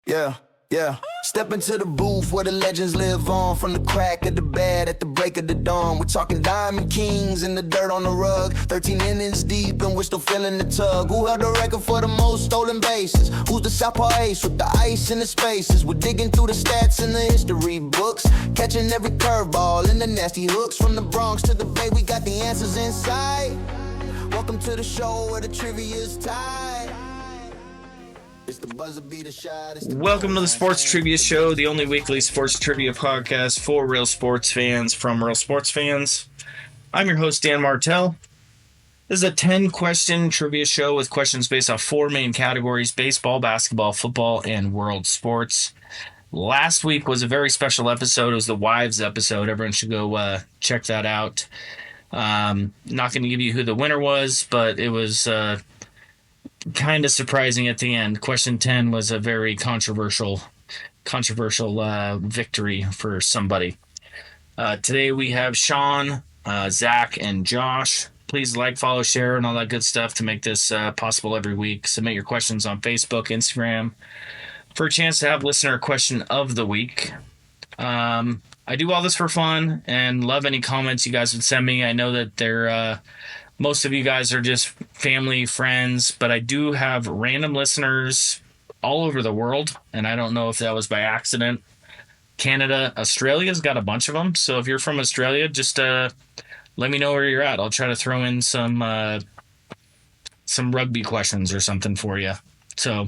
Yeah, yeah. Step into the booth where the legends live on. From the crack of the bed at the break of the dawn. We're talking Diamond Kings in the dirt on the rug. 13 innings deep and we're still feeling the tug. Who held the record for the most stolen bases? Who's the southpaw ace with the ice in the spaces? We're digging through the stats in the history books. Catching every curveball and the nasty hooks. From the Bronx to the Bay, we got the answers inside. Welcome to the show where the trivia's tied. Welcome to the Sports Trivia Show, the only weekly sports trivia podcast for real sports fans from real sports fans. I'm your host, Dan Martell. This is a 10-question trivia show with questions based on four main categories: baseball, basketball, football, and world sports. Last week was a very special episode. It was the Wives episode. Everyone should go check that out. Not going to give you who the winner was, but it was kind of surprising at the end. Question 10 was a very controversial victory for somebody. Today we have Sean, Zach, and Josh. Please like, follow, share, and all that good stuff to make this possible every week. Submit your questions on Facebook, Instagram, for a chance to have listener question of the week. I do all this for fun and love any comments you guys would send me. I know that they're most of you guys are just family, friends, but I do have random listeners all over the world, and I don't know if that was by accident. Canada, Australia's got a bunch of them, so if you're from Australia, just let me know where you're at. I'll try to throw in some rugby questions or something for you. So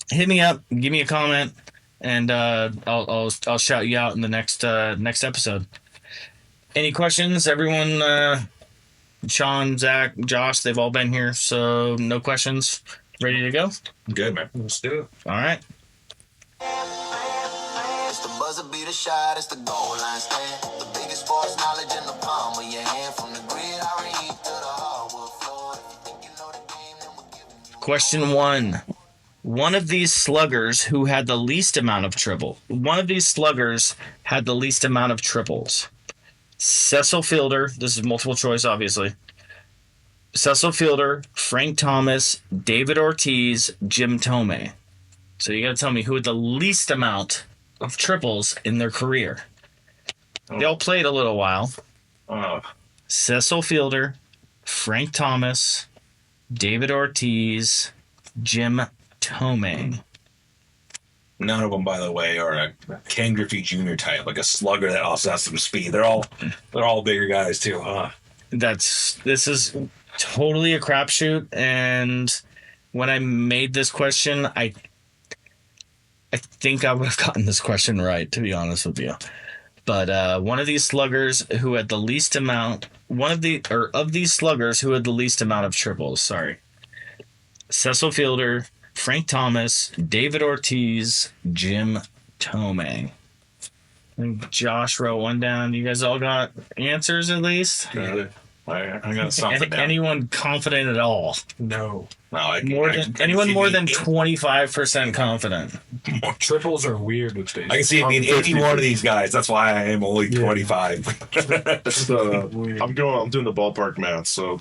hit me up, give me a comment, and I'll shout you out in the next episode. Any questions, everyone? Sean, Zach, Josh, they've all been here, so no questions. Ready to go? Good, man. Let's do it. All right. It's the buzzer beater shot, it's the goal line stand. The biggest sports knowledge in the palm of your hand. From the gridiron heat to the hardwood floor. If you think you know the game, then we're giving you... Question 1. One of these sluggers who had the least amount of triples. Cecil Fielder, this is multiple choice, obviously. Cecil Fielder, Frank Thomas, David Ortiz, Jim Thome. So you got to tell me who had the least amount of triples in their career. They all played a little while. Cecil Fielder, Frank Thomas, David Ortiz, Jim Thome. None of them, by the way, are a Ken Griffey Jr. type, like a slugger that also has some speed. They're all bigger guys too, huh? This is totally a crapshoot, and when I made this question, I think I would have gotten this question right, to be honest with you. But one of these sluggers who had the least amount, of these sluggers who had the least amount of triples. Sorry, Cecil Fielder, Frank Thomas, David Ortiz, Jim Thome. I think Josh wrote one down. You guys all got answers at least? Got it. I got something down. Anyone confident at all? No. More than 25% confident. Triples are weird with these. I can see it being 81 of these guys. That's why I am only 25. I'm doing the ballpark math. So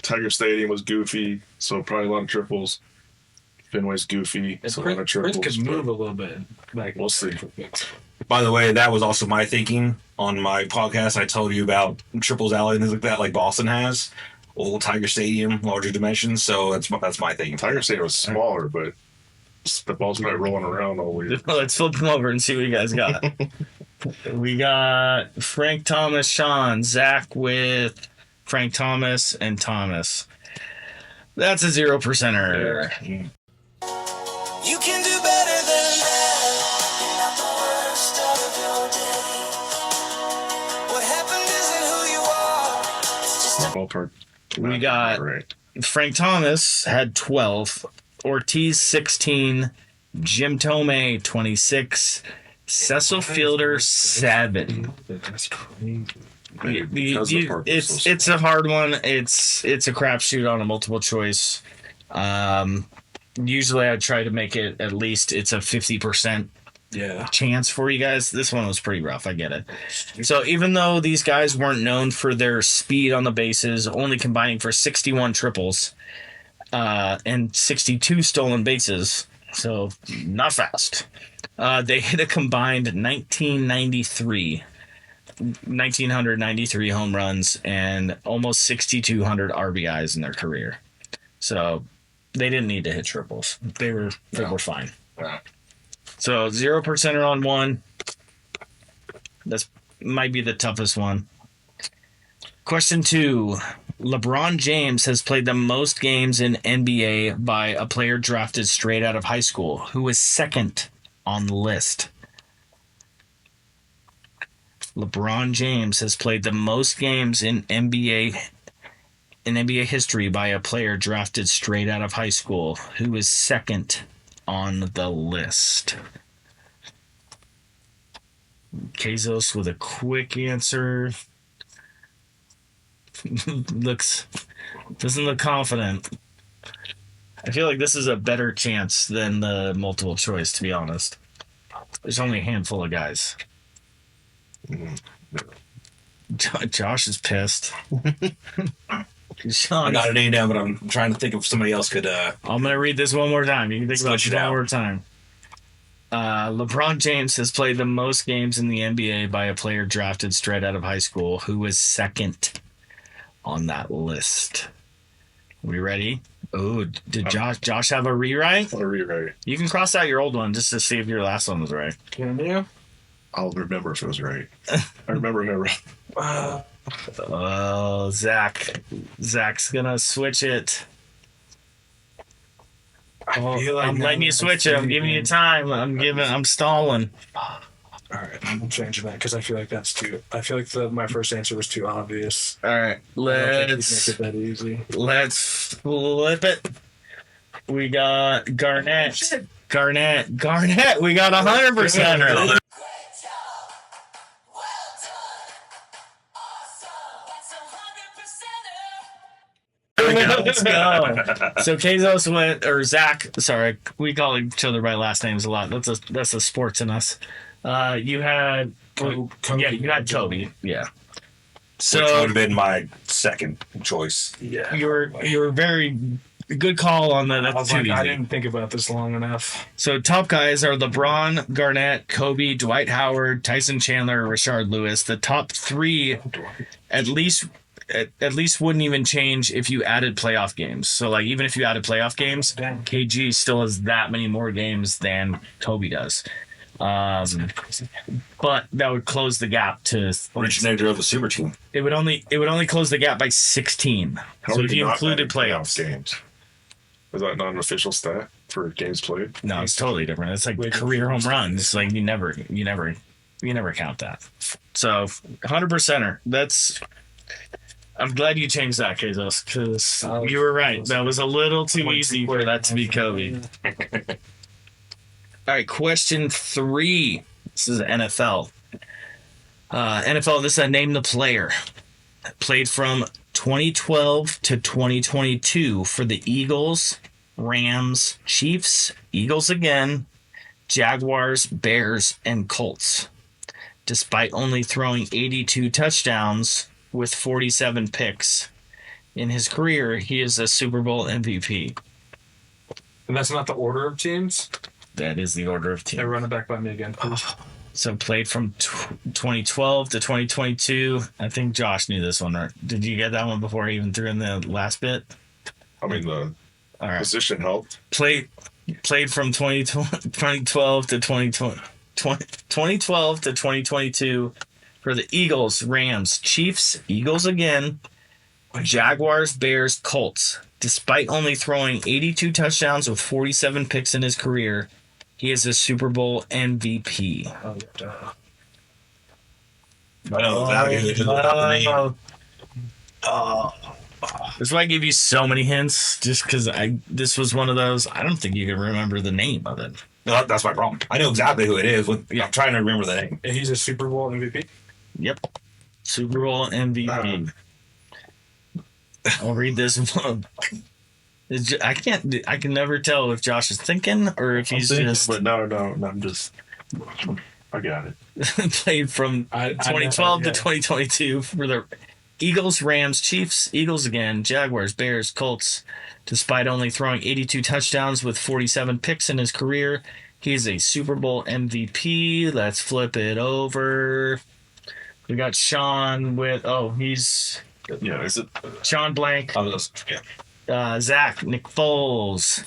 Tiger Stadium was goofy, so probably a lot of triples. Fenway's goofy, so a lot of triples. Prince could move a little bit. We'll see. By the way, that was also my thinking on my podcast. I told you about triples alley and things like that, like Boston has. Old Tiger Stadium, larger dimensions. So that's my thinking. Tiger Stadium was smaller, but the ball's probably rolling around all week. Let's flip them over and see what you guys got. We got Frank Thomas, Sean, Zach with Frank Thomas, and Thomas. That's a 0% error. Yeah. You can do better than that. You're not the worst of your day. What happened isn't who you are. It's just a Ballpark. We got Frank Thomas had 12, Ortiz 16, Jim Thome 26, Cecil Fielder 7. That's crazy. It's a hard one. It's a crapshoot on a multiple choice. Usually I try to make it at least it's a 50% chance for you guys. This one was pretty rough. I get it. So even though these guys weren't known for their speed on the bases, only combining for 61 triples and 62 stolen bases, So not fast. They hit a combined 1993 home runs and almost 6,200 RBIs in their career. So they didn't need to hit triples. They were fine. Yeah. So 0% on one. That's might be the toughest one. Question 2. LeBron James has played the most games in NBA by a player drafted straight out of high school. Who is second on the list? LeBron James has played the most games in NBA history by a player drafted straight out of high school. Who is second on the list? Bezos with a quick answer. Doesn't look confident. I feel like this is a better chance than the multiple choice, to be honest. There's only a handful of guys. Josh is pissed. Sean, I got a name down, but I'm trying to think if somebody else could. I'm going to read this one more time. You can think about it one more time. LeBron James has played the most games in the NBA by a player drafted straight out of high school. Who is second on that list? We ready? Oh, did Josh have a rewrite? I'll rewrite. You can cross out your old one just to see if your last one was right. Can you? I'll remember if it was right. I remember. Oh, Zach's gonna switch it. I'm letting you switch it. I'm giving you time. I'm stalling. All right, I'm changing that because I feel like that's too. I feel like my first answer was too obvious. All right, let's make it that easy. Let's flip it. We got Garnett. We got 100%. Let's go. So Bezos went, or Zach. Sorry, we call each other by last names a lot. That's the sports in us. You had Kobe. Yeah, you had Kobe. Yeah. So which would have been my second choice. Yeah, you were very good call on that. That's too easy. I didn't think about this long enough. So top guys are LeBron, Garnett, Kobe, Dwight Howard, Tyson Chandler, Rashard Lewis. The top three, at least wouldn't even change if you added playoff games. So like even if you added playoff games, KG still has that many more games than Kobe does. But that would close the gap to originator of the super team. It would only close the gap by 16. So if you included playoffs games, is that not an official stat for games played? No, it's totally different. It's like career home runs. Like you never count that. So 100%er. That's. I'm glad you changed that, Bezos, because you were right. That was a little too easy for that to be Kobe. All right, question 3. This is NFL. NFL, this is a name the player. Played from 2012 to 2022 for the Eagles, Rams, Chiefs, Eagles again, Jaguars, Bears, and Colts. Despite only throwing 82 touchdowns with 47 picks in his career, he is a Super Bowl MVP. And that's not the order of teams? That is the order of teams. Hey, run it back by me again, please. So played from 2012 to 2022. I think Josh knew this one. Right? Did you get that one before I even threw in the last bit? I mean, the all right. Position helped. Played from 2012 to 2012 to 2022 for the Eagles, Rams, Chiefs, Eagles again, Jaguars, Bears, Colts. Despite only throwing 82 touchdowns with 47 picks in his career, he is a Super Bowl MVP. Oh, duh. I know That's why I gave you so many hints, just because this was one of those. I don't think you can remember the name of it. No, that's my problem. I know exactly who it is. I'm trying to remember the name. And he's a Super Bowl MVP? Yep. Super Bowl MVP. I'll read this one. I can never tell if Josh is thinking or if he's just. But no, I'm just. I got it. Played from 2012 to 2022 for the Eagles, Rams, Chiefs, Eagles again, Jaguars, Bears, Colts. Despite only throwing 82 touchdowns with 47 picks in his career, he's a Super Bowl MVP. Let's flip it over. We got Sean with, is it? Sean Blank. Yeah. Zach, Nick Foles.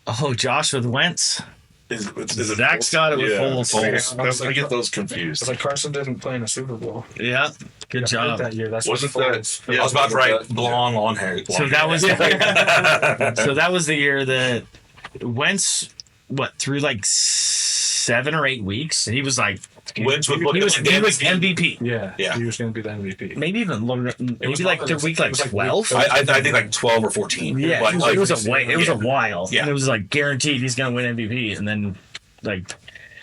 Oh, Josh with Wentz. Is it Zach's got it with Foles. I get those confused. It's like Carson didn't play in a Super Bowl. Yeah, good job. That year. That's Wasn't what that? Foles- I was about to write long hair. So that was the year that Wentz through like 7 or 8 weeks. He was like Wentz was he was MVP. Yeah, Yeah. he was going to be the MVP. Maybe even longer. Maybe like through week like 12. I think like 12 or 14. Yeah, Like, it was a while. Yeah. And it was like guaranteed he's gonna win MVP, and then like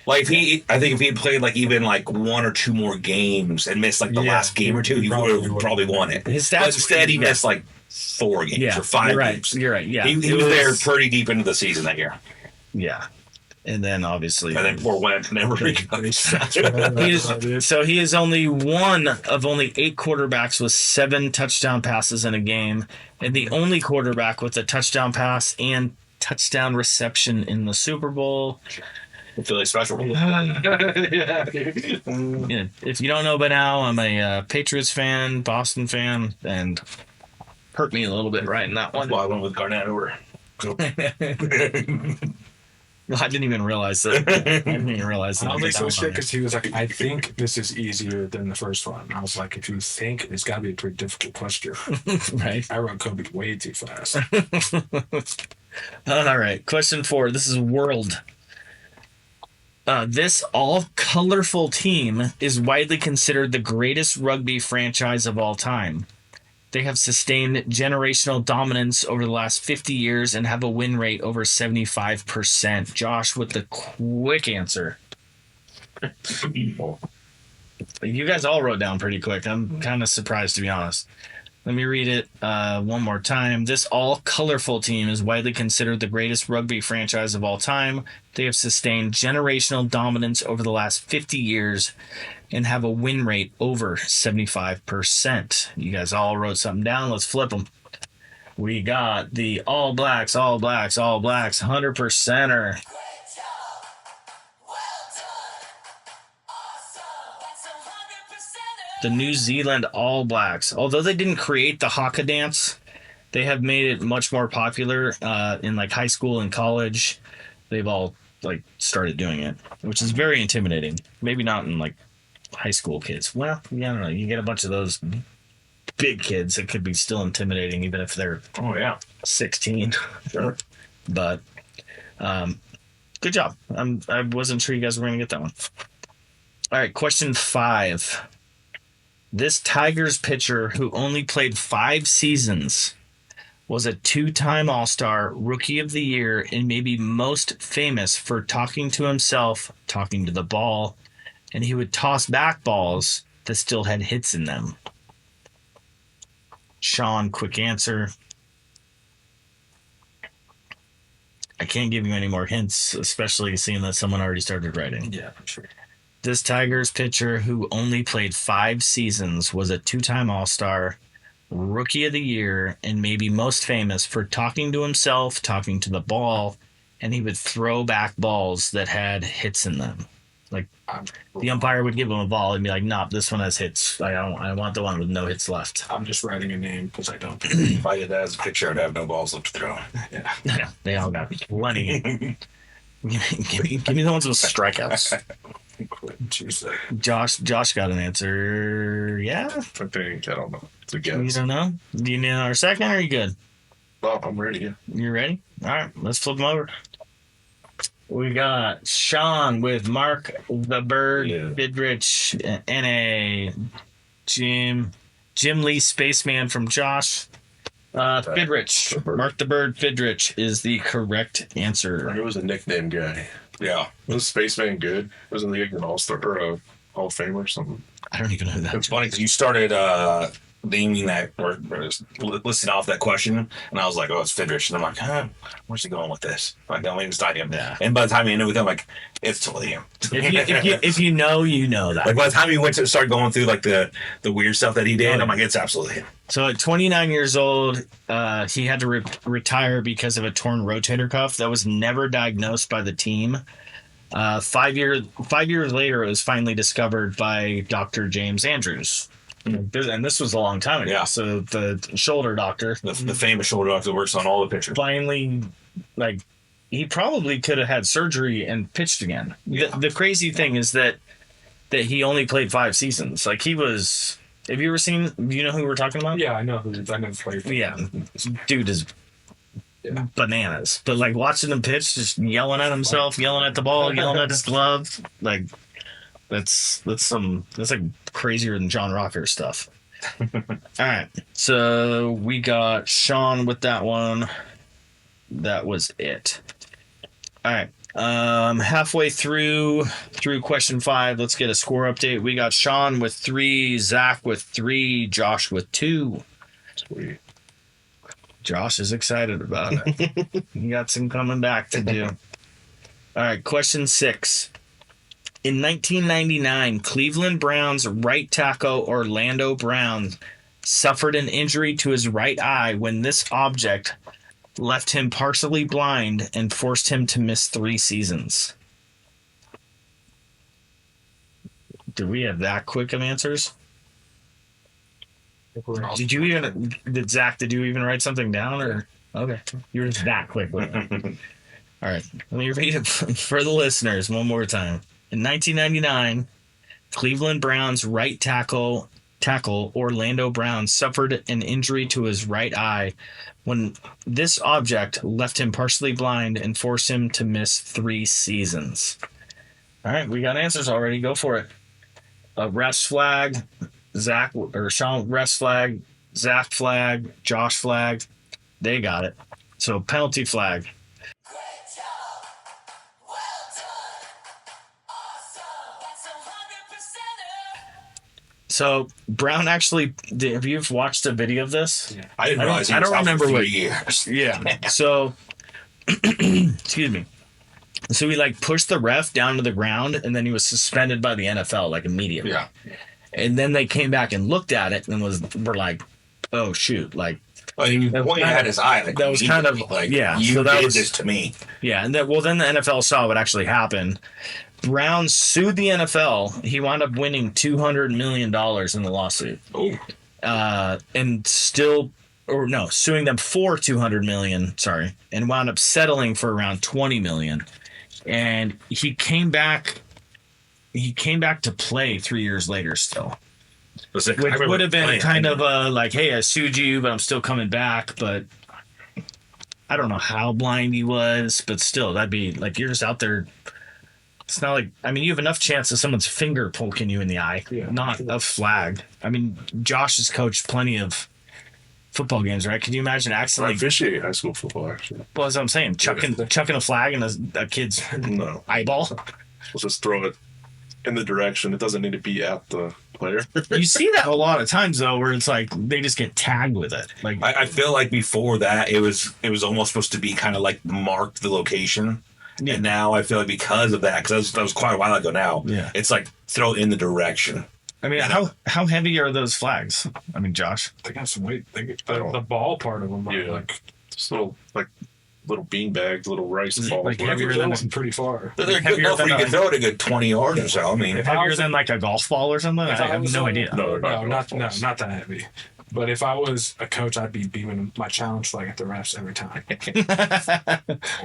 if he had played like even like 1 or 2 more games and missed like the last game or 2, he would have probably won it. His stats But instead, he missed like 4 games or 5 games. You're right. Yeah, He was there pretty deep into the season that year. Yeah, and then obviously, And then poor Wentz never recovered. he is only one of only 8 quarterbacks with 7 touchdown passes in a game, and the only quarterback with a touchdown pass and touchdown reception in the Super Bowl. Philly special. Yeah, if you don't know by now, I'm a Patriots fan, Boston fan, and hurt me a little bit right in that one. Well, I went with Garnett over. I didn't even realize that. I didn't even realize that. I don't think so shit because he was like, I think this is easier than the first one. I was like, if you think, it's got to be a pretty difficult question. Right. I wrote Kobe way too fast. All right. Question 4. This is world. This all-colorful team is widely considered the greatest rugby franchise of all time. They have sustained generational dominance over the last 50 years and have a win rate over 75%. Josh with the quick answer. You guys all wrote down pretty quick. I'm kind of surprised, to be honest. Let me read it one more time. This all-colorful team is widely considered the greatest rugby franchise of all time. They have sustained generational dominance over the last 50 years and have a win rate over 75%. You guys all wrote something down. Let's flip them. We got the All Blacks, 100%er. The New Zealand All Blacks. Although they didn't create the haka dance, they have made it much more popular in like high school and college. They've all like started doing it, which is very intimidating. Maybe not in like high school kids. Well, yeah, I don't know. You get a bunch of those big kids, it could be still intimidating even if they're 16. Sure. But good job. I wasn't sure you guys were going to get that one. All right, question 5. This Tigers pitcher who only played 5 seasons was a 2-time All-Star, Rookie of the Year, and maybe most famous for talking to himself, talking to the ball, and he would toss back balls that still had hits in them. Sean, quick answer. I can't give you any more hints, especially seeing that someone already started writing. Yeah, for sure. This Tigers pitcher who only played 5 seasons was a 2-time All-Star, Rookie of the Year, and maybe most famous for talking to himself, talking to the ball, and he would throw back balls that had hits in them. Like the umpire would give him a ball and be like, "Nope, this one has hits. I want the one with no hits left." I'm just writing a name because I don't. If I did that as a picture, I'd have no balls left to throw. Yeah. They all got plenty. give me the ones with strikeouts. Josh got an answer. Yeah, I think, I don't know. It's a you guess. don't know. Do you need another second? Or are you good? Oh, I'm ready. Yeah. You ready? All right, let's flip them over. We got Sean with Mark the Bird Bidrich, N.A. Jim Lee Spaceman from Josh. Bidrich. Mark the Bird Bidrich is the correct answer. He was a nickname guy. Yeah. Was Spaceman good? Wasn't he like an all-star or a Hall of Famer or something? I don't even know who that It's is. funny because you started naming that or just listing off that question, and I was like, "Oh, it's Fidrich," and I'm like, "Huh, where's he going with this?" Like, no, it's not him. Yeah. And by the time I knew with him, like, it's totally him. If you know, you know that. Like by the time he went to start going through like the weird stuff that he did, I'm like, it's absolutely him. So at 29 years old, he had to retire because of a torn rotator cuff that was never diagnosed by the team. 5 years later, it was finally discovered by Dr. James Andrews. And this was a long time ago. Yeah. So the shoulder doctor, The famous shoulder doctor that works on all the pictures. finally, like, he probably could have had surgery and pitched again. The crazy thing is that he only played 5 seasons. Like, he was. Have you ever seen? You know who we're talking about? Yeah, I know who. I never played. Yeah, dude is bananas. But like watching him pitch, just yelling at himself, yelling at the ball, yelling at his glove, like that's like crazier than John Rocker stuff. All right, so we got Sean with that one. That was it. All right. Halfway through question 5, let's get a score update. We got Sean with 3, Zach with 3, Josh with 2. Sweet. Josh is excited about it. He got some coming back to do. All right, question 6. In 1999, Cleveland Browns right tackle Orlando Brown suffered an injury to his right eye when this object left him partially blind and forced him to miss 3 seasons. Did we have that quick of answers? Did you even write something down, or okay, you were just that quick with it. All right, let me read it for the listeners one more time. In 1999, Cleveland Browns right tackle Orlando Brown suffered an injury to his right eye when this object left him partially blind and forced him to miss 3 seasons. All right, we got answers already. Go for it. Refs flag, Zach or Sean. Refs flag, Zach flag, Josh flag. They got it. So penalty flag. So Brown actually, have you watched a video of this? Yeah. I didn't realize he I was don't out remember for 3 what- years. Yeah. So, excuse me. So he like pushed the ref down to the ground, and then he was suspended by the NFL like immediately. Yeah. And then they came back and looked at it and were like, "Oh shoot!" Like, I mean, That was pointing kind at his eye, like, that was kind of- like, yeah, you so that did was- this to me. yeah. And then the NFL saw what actually happened. Brown sued the NFL. He wound up winning $200 million in the lawsuit. Oh, And suing them for $200 million. Sorry, and wound up settling for around $20 million. And he came back. He came back to play 3 years later, still, which would have been kind of like, "Hey, I sued you, but I'm still coming back." But I don't know how blind he was, but still, that'd be like you're just out there. It's not like, I mean, you have enough chance of someone's finger poking you in the eye, Yeah. not a flag. I mean, Josh has coached plenty of football games, right? Can you imagine I accidentally? officiate high school football, actually. Well, that's what I'm saying. Chucking a flag in a kid's No. eyeball. We'll just throw it in the direction. It doesn't need to be at the player. You see that a lot of times though, where it's like they just get tagged with it. Like, I feel like before that, it was almost supposed to be kind of like marked the location. Yeah. And now I feel like because of that, because that was quite a while ago now, Yeah. it's like throw it in the direction. I mean, how heavy are those flags? I mean, Josh. They got some weight. The ball part of them are Yeah. like Just little bean bags, little rice Is it balls. like whatever heavier it than is. going pretty far. They're good Heavier enough where than you a- can throw it a good 20 yards or so. I mean, Heavier than like a golf ball or something? I have was no on- idea. No, not that heavy. But if I was a coach, I'd be beaming my challenge flag at the refs every time.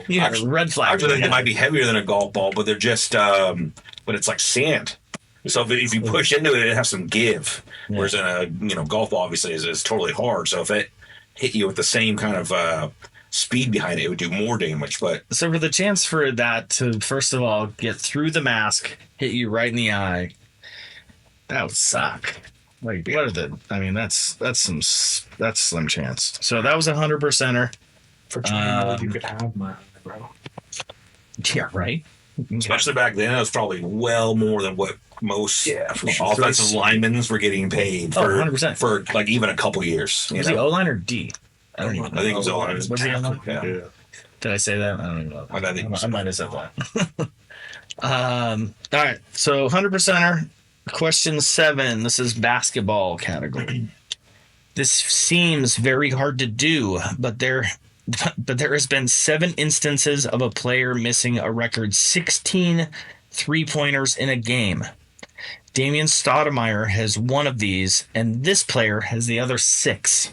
Yeah, red I flag. actually think it might be heavier than a golf ball, but they're just, but it's like sand. So if you push into it, it has some give. Yeah. Whereas in a golf ball obviously is totally hard. So if it hit you with the same kind of speed behind it, it would do more damage. But So for the chance for that to first of all get through the mask, hit you right in the eye, that would suck. Like, what are the? I mean, that's slim chance. So that was 100%er. For 20 million, you could have my bro. Yeah, right. Especially back then, it was probably well more than what most for sure. offensive linemen were getting paid Oh, for, 100%. for like even a couple years. Was he O-line or D? I don't even know. I think it was O-line. Was he O-line? Yeah. Yeah. Did I say that? I don't even know. I think it was- I might have said that. All right. So 100%er. Question 7. This is basketball category. This seems very hard to do, but there has been 7 instances of a player missing a record 16 3-pointers in a game. Damian Stoudemire has one of these, and this player has the other 6.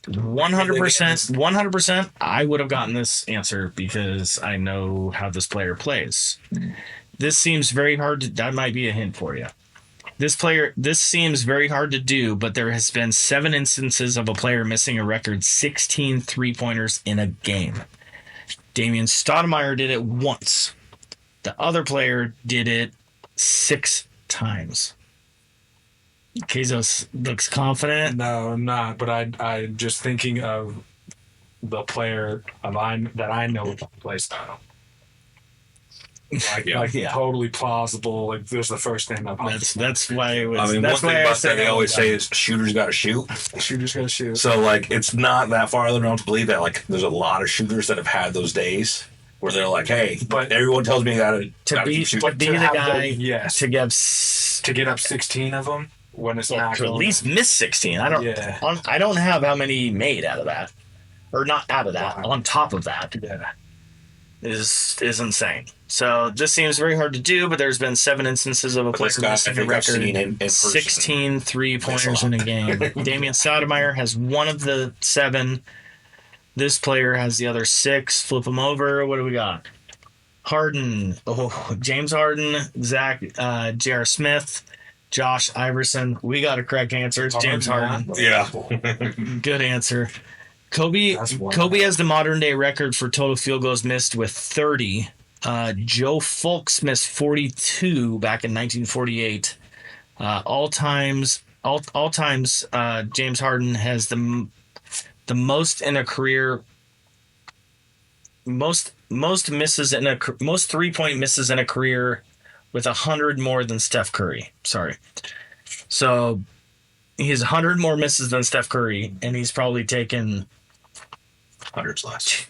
100%, I would have gotten this answer because I know how this player plays. This seems very hard to, that might be a hint for you. This seems very hard to do, but there has been 7 instances of a player missing a record 16 3-pointers in a game. Damian Stoudemire did it once. The other player did it 6 times. Bezos looks confident. No, I'm not. But I just thinking of the player that I know play style. Like totally plausible. Like there's the first name that popped. That's why it was. I mean, one that's thing why I about said that they always say is shooters got to shoot. Shooter's gonna shoot. So like, it's not that far out of the realm to believe that like there's a lot of shooters that have had those days where they're like, hey, but everyone tells me I gotta be keep shooting. to be the guy. Yes. To get To get up 16 of them when it's not to at going least miss 16. I don't. Yeah. I don't have how many made out of that, or not out of that. On top of that, Yeah. is insane. So this seems very hard to do, but there's been 7 instances of a player this guy, I missing a think I've seen record in person. 16 3-pointers in a game. Damian Stoudemire has one of the 7. This player has the other 6. Flip them over. What do we got? Harden. Oh, James Harden. Zach. J.R. Smith. Josh Iverson. We got a correct answer. It's James Harden. Yeah. Good answer. Kobe has the modern day record for total field goals missed with 30. Joe Fulks missed 42 back in 1948. All times, James Harden has the most in a career. Most 3-point misses in a career with 100 more than Steph Curry. Sorry. So he has 100 more misses than Steph Curry, and he's probably taken Hundreds less.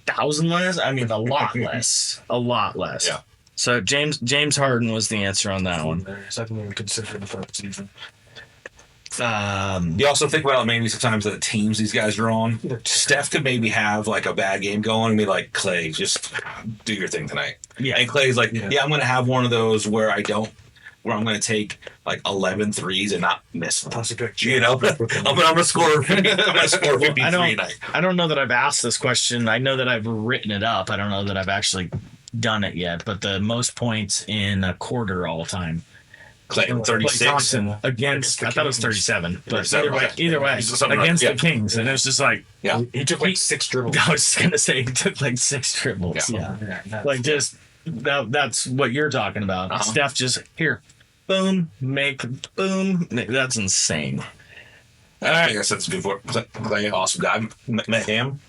1,000 less. I mean, a lot less. A lot less. Yeah. So James Harden was the answer on that one. I didn't even consider the first season. You also think about maybe sometimes the teams these guys are on. Steph could maybe have like a bad game going and be like, Clay, just do your thing tonight. Yeah. And Clay's like, yeah, I'm going to have one of those where I'm going to take like 11 threes and not miss them. Toss a picture. You know, I'm going to score 53 tonight. I don't know that I've asked this question. I know that I've written it up. I don't know that I've actually done it yet. But the most points in a quarter all time. Clay, 36. Thompson against, I thought it was 37. But 37, either way, against the Kings. And it was just like, Yeah. He took like 6 dribbles. I was just going to say he took like 6 dribbles. Yeah. Like just, that's what you're talking about. Uh-huh. Steph just, here, boom, boom. That's insane. I think I said this before. Clay, awesome guy. Met him.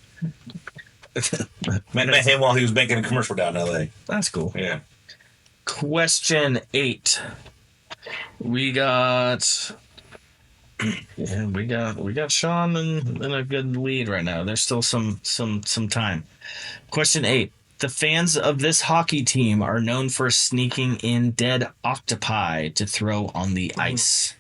met him while he was making a commercial down in LA. That's cool. Yeah. Question 8. We got Sean in a good lead right now. There's still some time. Question 8. The fans of this hockey team are known for sneaking in dead octopi to throw on the ice.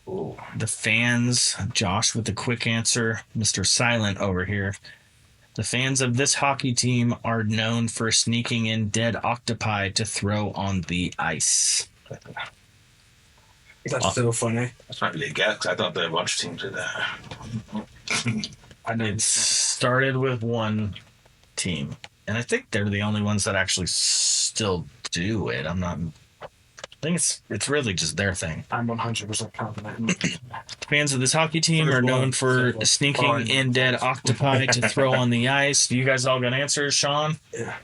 Ooh. The fans, Josh with the quick answer, Mr. Silent over here. The fans of this hockey team are known for sneaking in dead octopi to throw on the ice. That's so funny. That's not really a guess. I thought there were a bunch of teams did that. It started with one team, and I think they're the only ones that actually still do it. I think it's really just their thing. I'm 100% confident. Fans of this hockey team are known for sneaking in dead octopi to throw on the ice. Do you guys all got answers, Sean? Yeah.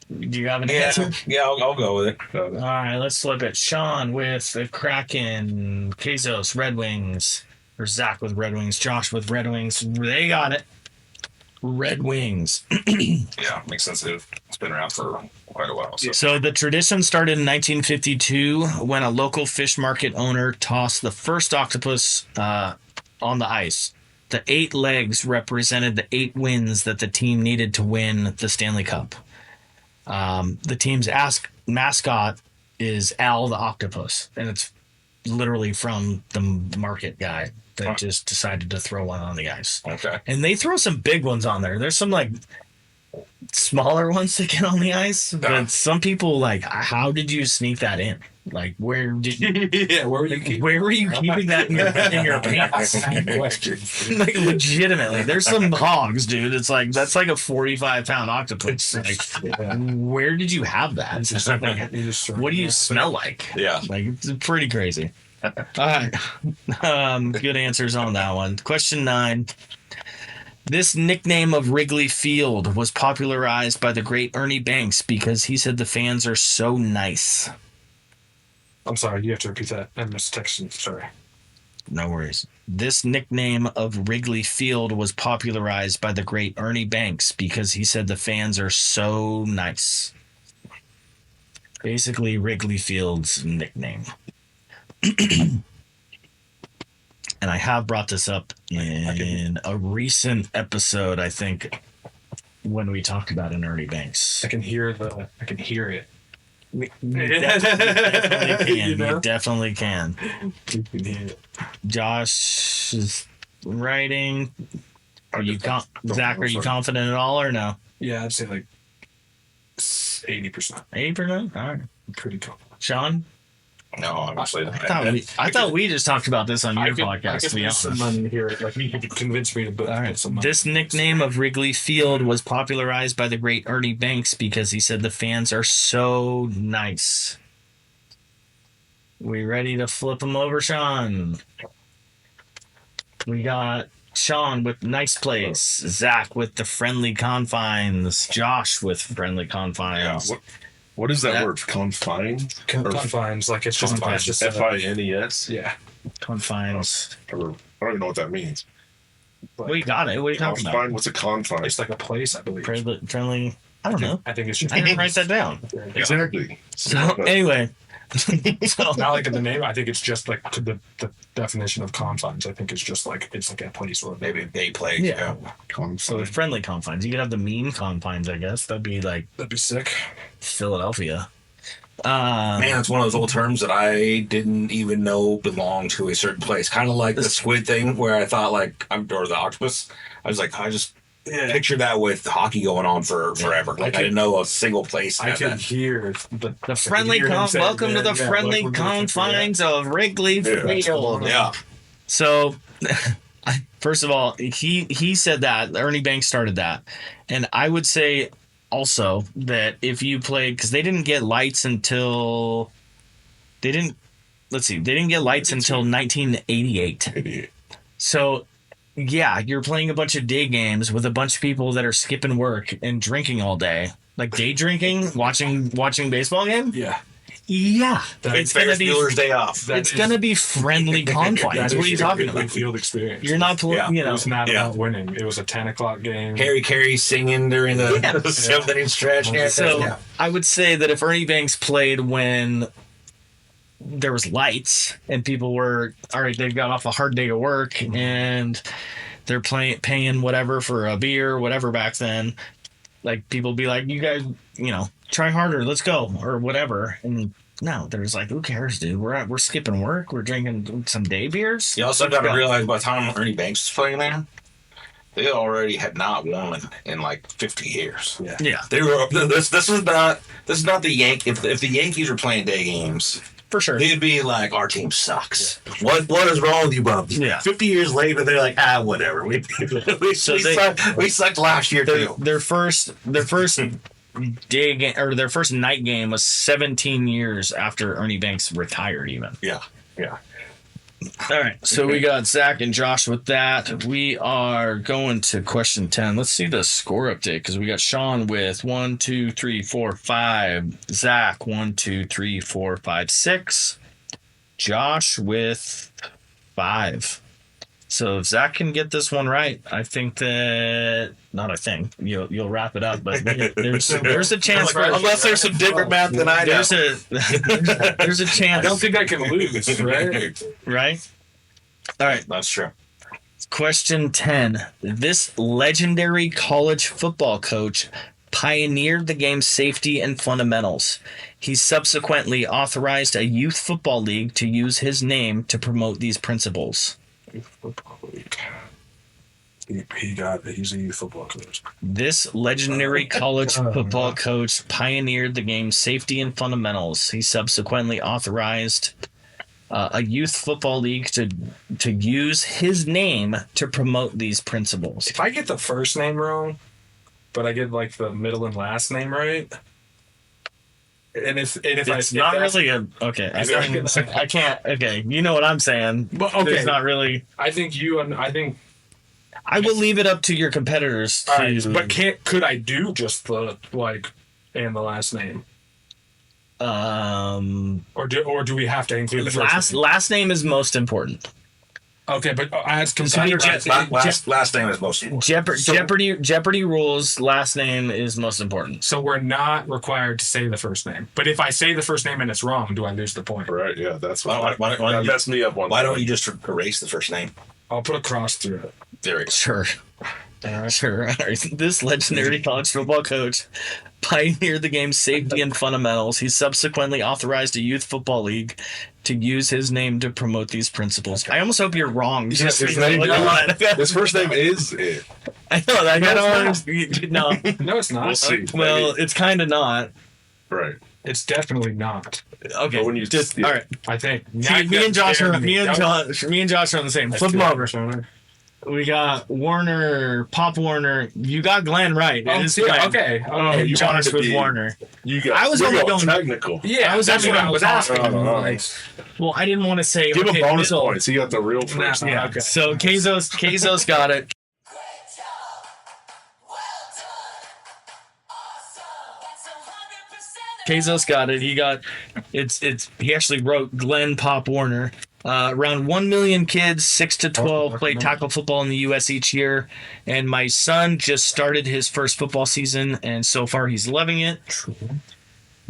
Do you have an answer? Yeah, I'll go with it. All right, let's flip it. Sean with the Kraken, Bezos, Red Wings, or Zach with Red Wings, Josh with Red Wings. They got it. Red Wings. Yeah, makes sense. It's been around for quite a while. So the tradition started in 1952 when a local fish market owner tossed the first octopus on the ice. The 8 legs represented the 8 wins that the team needed to win the Stanley Cup. The team's mascot is Al the Octopus, and it's literally from the market guy that just decided to throw one on the ice. Okay. And they throw some big ones on there. There's some like smaller ones that get on the ice, but some people like, how did you sneak that in? Like, where did you? Yeah, where were you keeping? Where were you keeping that in your pants? Like, legitimately, there's some hogs, dude. It's like that's like a 45-pound octopus. Like, where did you have that? What do you smell like? Yeah. Like, it's pretty crazy. All right. Good answers on that one. Question 9. This nickname of Wrigley Field was popularized by the great Ernie Banks because he said the fans are so nice. I'm sorry, you have to repeat that. I missed texting. Sorry. No worries. This nickname of Wrigley Field was popularized by the great Ernie Banks because he said the fans are so nice. Basically, Wrigley Field's nickname. And I have brought this up in a recent episode, I think, when we talked about an Ernie Banks. I can hear it. You definitely can. You know? You definitely can. You can hear it. Josh is writing. Zach, are you confident at all or no? Yeah, I'd say like 80%. 80%? All right. I'm pretty confident. Sean? No, obviously. I thought we just talked about this on your podcast, to be honest. Someone hear it. Like, you could convince me to put All right. some money. This nickname of Wrigley Field was popularized by the great Ernie Banks because he said the fans are so nice. We ready to flip them over, Sean? We got Sean with nice place, Zach with the friendly confines, Josh with friendly confines. Yeah. What is that word? Confine? Confines, like it's just Fines? Yeah. Confines. I don't even know what that means. We got it. What are you talking about? Confine? What's a confine? It's like a place, I believe. Friendly. I don't know. I think it's just I didn't write that down. Exactly. So anyway, so not like in the name. I think it's just like the definition of confines. I think it's just like it's like a place or Maybe they play. Yeah. Confine. so the friendly confines. You could have the mean confines, I guess. That'd be like that'd be sick. Philadelphia. Man, it's one of those old terms that I didn't even know belonged to a certain place. Kind of like the squid thing, where I thought like or the octopus. I was like, I just picture that with hockey going on for forever. Like I didn't know a single place. I had can that. hear The friendly welcome to the friendly confines of Wrigley Field. Yeah. So, first of all, he said that Ernie Banks started that, and I would say also that if you played, because they didn't get lights until they didn't get lights until 1988. So yeah, you're playing a bunch of day games with a bunch of people that are skipping work and drinking all day, like day drinking, watching baseball game. Yeah, It's Ferris Bueller's Day Off. It's gonna be friendly confines. What are you talking about? Field experience. You're not playing. It was not about winning. It was a 10:00 game. Harry Carey singing during the 7th inning stretch. So I would say that if Ernie Banks played when there was lights and people were all right, they've got off a hard day of work and they're paying whatever for a beer, whatever back then. Like people be like, you guys, try harder, let's go, or whatever. And no, there's like, who cares, dude? We're skipping work, we're drinking some day beers. You also got to realize by the time Ernie Banks was playing there, they already had not won in like 50 years. Yeah. They were. This is not the Yankees. If the Yankees were playing day games, For sure. they'd be like, our team sucks. What is wrong with you, bums? Yeah. 50 years later, they're like, whatever. We sucked last year too. Their first day game or their first night game was 17 years after Ernie Banks retired. Even. Yeah. All right, so we got Zach and Josh with that. We are going to question 10. Let's see the score update because we got Sean with 1, 2, 3, 4, 5. Zach 1, 2, 3, 4, 5, 6. Josh with 5. So if Zach can get this one right, I think that you'll wrap it up. But there's a chance for Unless there's some different math than I know. There's a chance. I don't think I can lose, right? Right. All right. That's true. Question 10. This legendary college football coach pioneered the game's safety and fundamentals. He subsequently authorized a youth football league to use his name to promote these principles. He's a youth football coach. This legendary college football coach pioneered the game's safety and fundamentals. He subsequently authorized a youth football league to use his name to promote these principles. If I get the first name wrong, but I get like the middle and last name right, and if It's not really a okay. I can't. Okay, you know what I'm saying. But okay, It's not really. I think I will leave it up to your competitors. all right, but could I do just the and the last name, or do we have to include the first name? last name is most important. Okay, but as So we compared Last name is most important. Jeopardy rules. Last name is most important. so we're not required to say the first name. But if I say the first name and it's wrong, do I lose the point? Right, yeah, that's Why what don't that you- messed me up one Why time. don't you just erase the first name? I'll put a cross through it. There you go. Sure. Sure. All right. This legendary college football coach pioneered the game's safety and fundamentals. He subsequently authorized a youth football league to use his name to promote these principles. I almost hope you're wrong. His name his first name is it. I know that. No. No, it's not. We'll see. Well, it's kind of not. Right. It's definitely not. Okay. But when you just yeah. all right. I think. See, me and Josh are on the same. Flip them over. We got Warner, Pop Warner. You got Glenn right. It is Glenn. Okay. And you Josh wanted to was be- Warner. You got. I was we're only going going- technical. Yeah, I was that's actually what I was asking. Well, I didn't want to say. Give okay, him bonus middle. points. He got the real first. Yeah. Okay. So Bezos got it. Bezos got it. He got it's. He actually wrote Glenn Pop Warner. Around 1 million kids, 6 to 12, play tackle football in the U.S. each year. And my son just started his first football season, and so far he's loving it.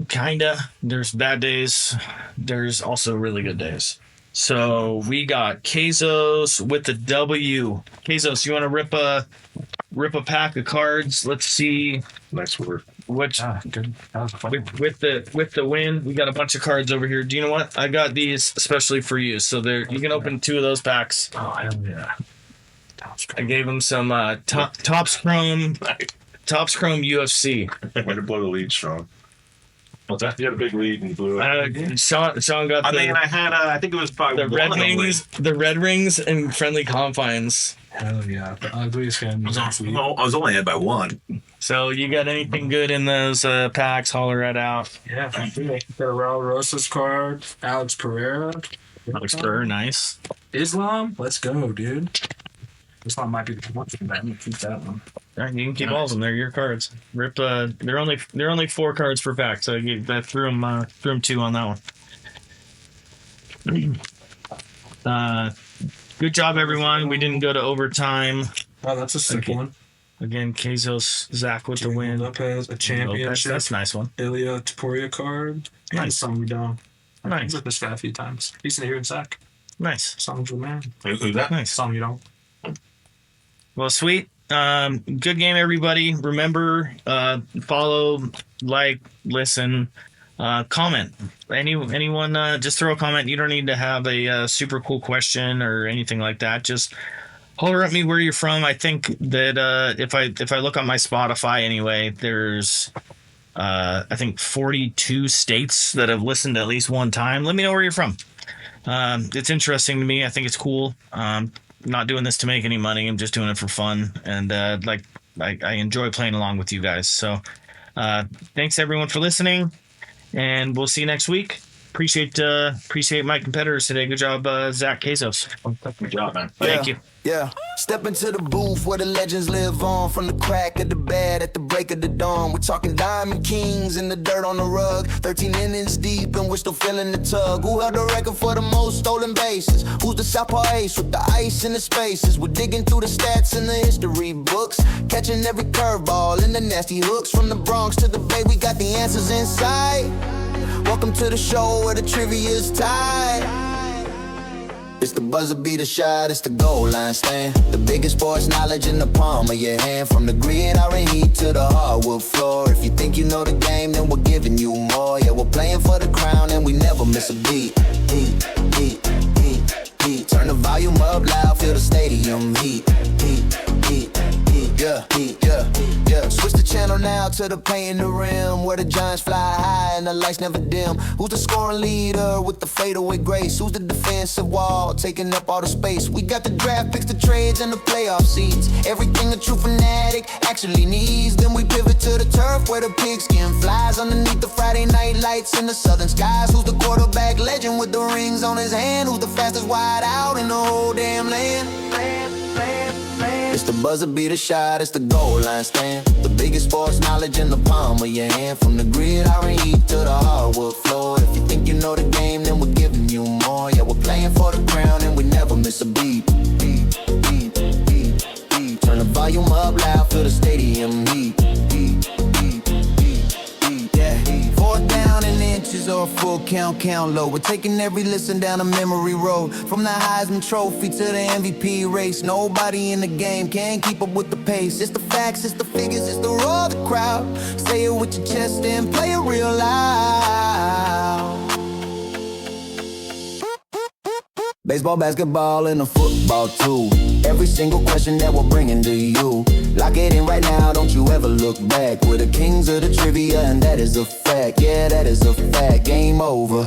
Kinda. There's bad days. There's also really good days. So we got Bezos with the W. Bezos, you want to rip a pack of cards? Let's see Nice word. which Good. That was fun. with the win. We got a bunch of cards over here. Do you know what? I got these especially for you. So there, you can open 2 of those packs. Oh, yeah. I gave him some Topps Chrome UFC. Way to blow the lead, Sean. What's that? You had a big lead and you blew it. Sean got I had, I think it was probably the Red Wings and Friendly Confines. Hell yeah. The ugliest game. I was only ahead by 1. So you got anything good in those packs? Holler it out. Yeah. Got a Raul Rosas card. Alex Pereira. Alex Burr, nice. Islam. Let's go, dude. Islam might be the one thing, but I'm gonna keep that one. All right, you can keep all of them. They're your cards. Rip. They're only 4 cards per pack. So I threw them 2 on that one. Good job, everyone. We didn't go to overtime. Oh, that's a sick one. Again, Bezos, Zach with the win. Lopez, a championship. That's a nice one. Ilya Taporia card. Nice. Song Dong. Nice. I've with this guy a few times. He's in here in Zach. Nice. Song's the man. Who's that? Nice. Song Dong. Well, sweet. Good game, everybody. Remember, follow, like, listen, comment. Anyone, just throw a comment. You don't need to have a super cool question or anything like that. Just holler at me where you're from. I think that if I look on my Spotify anyway, there's I think 42 states that have listened at least one time. Let me know where you're from. It's interesting to me. I think it's cool. Not doing this to make any money. I'm just doing it for fun, and I enjoy playing along with you guys. So, thanks everyone for listening, and we'll see you next week. appreciate my competitors today. Good job, Zach Bezos. Good job, man. Thank you. Yeah. Step into the booth where the legends live on. From the crack of the bed at the break of the dawn. We're talking Diamond Kings in the dirt on the rug. 13 innings deep and we're still feeling the tug. Who held the record for the most stolen bases? Who's the southpaw ace with the ice in the spaces? We're digging through the stats in the history books. Catching every curveball and the nasty hooks. From the Bronx to the Bay, we got the answers inside. Welcome to the show where the trivia's tied. It's the buzzer beater shot, it's the goal line stand. The biggest sports knowledge in the palm of your hand. From the gridiron heat to the hardwood floor. If you think you know the game, then we're giving you more. Yeah, we're playing for the crown and we never miss a beat. Heat, heat, heat, heat. Turn the volume up loud, feel the stadium heat. Heat, heat, heat, yeah, heat, yeah, yeah. Switch the channel now to the paint in the rim, where the Giants fly high and the lights never dim. Who's the scoring leader with the fadeaway grace? Who's the defensive wall taking up all the space? We got the draft picks, the trades, and the playoff seeds. Everything a true fanatic actually needs. Then we pivot to the turf where the pigskin flies underneath the Friday night lights in the southern skies. Who's the quarterback legend with the rings on his hand? Who's the fastest wide out in the whole damn land? It's the buzzer beater shot, it's the goal line stand. The biggest sports knowledge in the palm of your hand. From the gridiron heat to the hardwood floor. If you think you know the game, then we're giving you more. Yeah, we're playing for the crown and we never miss a beat. Beat, beat, beat, beat. Turn the volume up loud, feel the stadium heat. Beat, beat, beat, beat, yeah. Fourth down and inches or full count low. We're taking every listen down a memory road. From the Heisman Trophy to the MVP race. Nobody in the game can keep up with the pace. It's the facts, it's the figures, it's the roar of the crowd. Say it with your chest and play it real loud. Baseball, basketball, and a football too. Every single question that we're bringing to you. Lock it in right now, don't you ever look back. We're the kings of the trivia and that is a fact. Yeah, that is a fact. Game over.